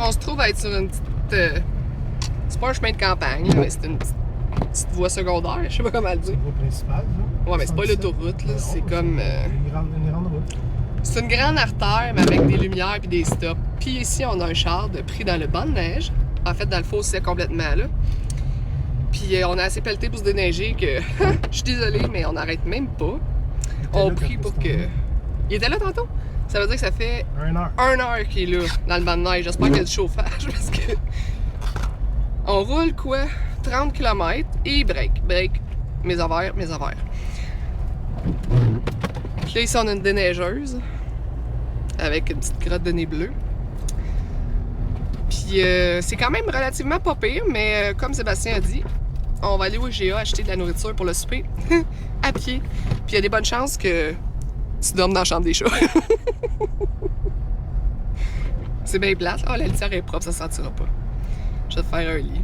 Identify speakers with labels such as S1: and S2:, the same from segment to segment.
S1: On se trouve à être sur une petite... c'est pas un chemin de campagne, là, mais c'est une petite voie secondaire, je sais pas comment le dire.
S2: C'est une voie principale, là.
S1: Ouais, mais c'est pas l'autoroute, là, c'est comme...
S2: Une grande route.
S1: C'est une grande artère, mais avec des lumières puis des stops. Puis ici, on a un char de pris dans le banc de neige. En fait, dans le fossé complètement, là. Puis on a assez pelleté pour se déneiger que... Je suis désolée, mais on n'arrête même pas. On prie pour que... Il était là tantôt? Ça veut dire que ça fait
S2: 1 heure.
S1: 1 heure qu'il est là, dans le banc de neige. J'espère qu'il y a du chauffage, parce que... On roule, quoi? 30 km et break. Mes affaires. Puis là, ici, on a une déneigeuse avec une petite crotte de nez bleu. Puis c'est quand même relativement pas pire, mais comme Sébastien a dit, on va aller au IGA acheter de la nourriture pour le souper à pied. Puis il y a des bonnes chances que tu dormes dans la chambre des chats. C'est bien plate. Oh, la litière est propre, ça ne sentira pas. Je vais te faire un lit.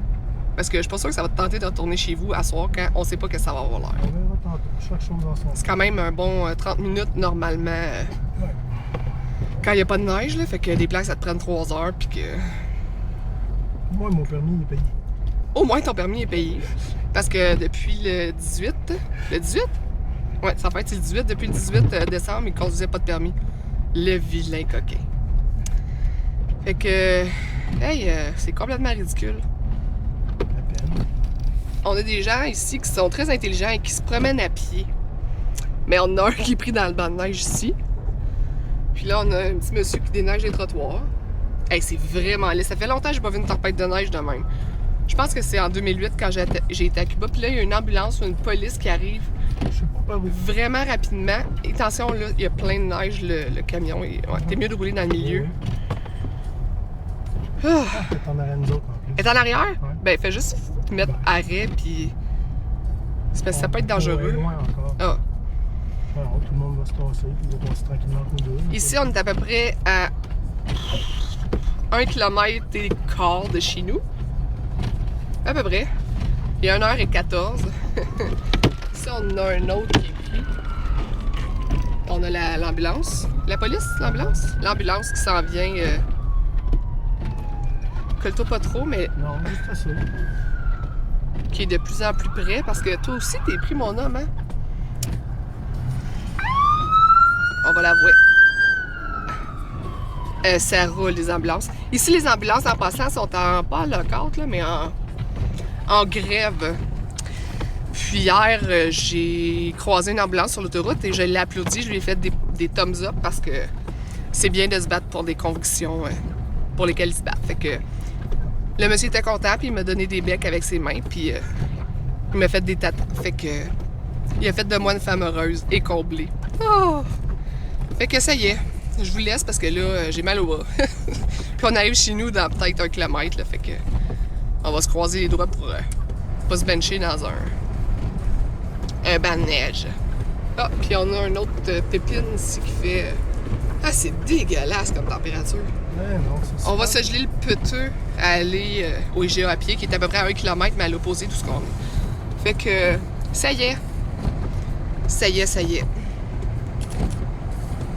S1: Parce que je suis pas sûre que ça va te tenter de retourner chez vous à soir quand on sait pas que ça va avoir l'air.
S2: On verra tantôt. Chaque chose dans son
S1: C'est quand même un bon 30 minutes normalement.
S2: Ouais.
S1: Quand il n'y a pas de neige, là, fait que des places ça te prenne 3 heures, puis que...
S2: Moi, mon permis est payé.
S1: Au moins ton permis est payé. Parce que depuis le 18... Le 18? Ouais, ça fait être le 18. Depuis le 18 décembre, il ne conduisait pas de permis. Le vilain coquin. Fait que... Hey, c'est complètement ridicule.
S2: À peine.
S1: On a des gens ici qui sont très intelligents et qui se promènent à pied. Mais on en a un qui est pris dans le banc de neige ici. Puis là, on a un petit monsieur qui déneige les trottoirs. Hey, c'est vraiment laid. Ça fait longtemps que j'ai pas vu une tempête de neige de même. Je pense que c'est en 2008 quand j'ai été à Cuba. Puis là, il y a une ambulance ou une police qui arrive
S2: Je sais pas par où.
S1: vraiment rapidement. Et attention, là, il y a plein de neige, le camion. Ouais, t'es mieux de rouler dans le milieu. Ah.
S2: Ah, t'es en arène nous autres en plus.
S1: Elle est en arrière?
S2: Ouais.
S1: Ben, fais juste mettre arrêt, puis... C'est parce que ça peut être dangereux.
S2: Loin encore.
S1: Ah.
S2: Alors, tout le monde va se passer, puis on va passer tranquillement entre nous deux.
S1: Ici, on est à peu près à 1 km et quart de chez nous. À peu près. Il est 1h14. Ici, on a un autre qui est pris. On a l'ambulance. La police, l'ambulance? L'ambulance qui s'en vient. Colle-toi pas trop, mais
S2: Non, juste assez.
S1: qui est de plus en plus près parce que toi aussi, t'es pris, mon homme, hein? On va l'avouer. Ça roule, les ambulances. Ici, les ambulances, en passant, sont pas en lockout, là, mais en grève. Puis hier, j'ai croisé une ambulance sur l'autoroute et je l'ai applaudi. Je lui ai fait des thumbs up parce que c'est bien de se battre pour des convictions pour lesquelles il se bat. Fait que le monsieur était content, puis il m'a donné des becs avec ses mains, puis il m'a fait des tatous. Fait que il a fait de moi une femme heureuse et comblée. Oh! Fait que ça y est, je vous laisse parce que là, j'ai mal au bras. Puis on arrive chez nous dans peut-être 1 kilomètre, là, fait que on va se croiser les doigts pour pas se bencher dans un banc de neige. Ah, puis on a un autre pépine ici qui fait... Ah, c'est dégueulasse comme température.
S2: Mais non, c'est ça.
S1: On va se geler le peteux à aller au IGA à pied, qui est à peu près à 1 km, mais à l'opposé de tout ce qu'on est. Fait que, ça y est. Ça y est.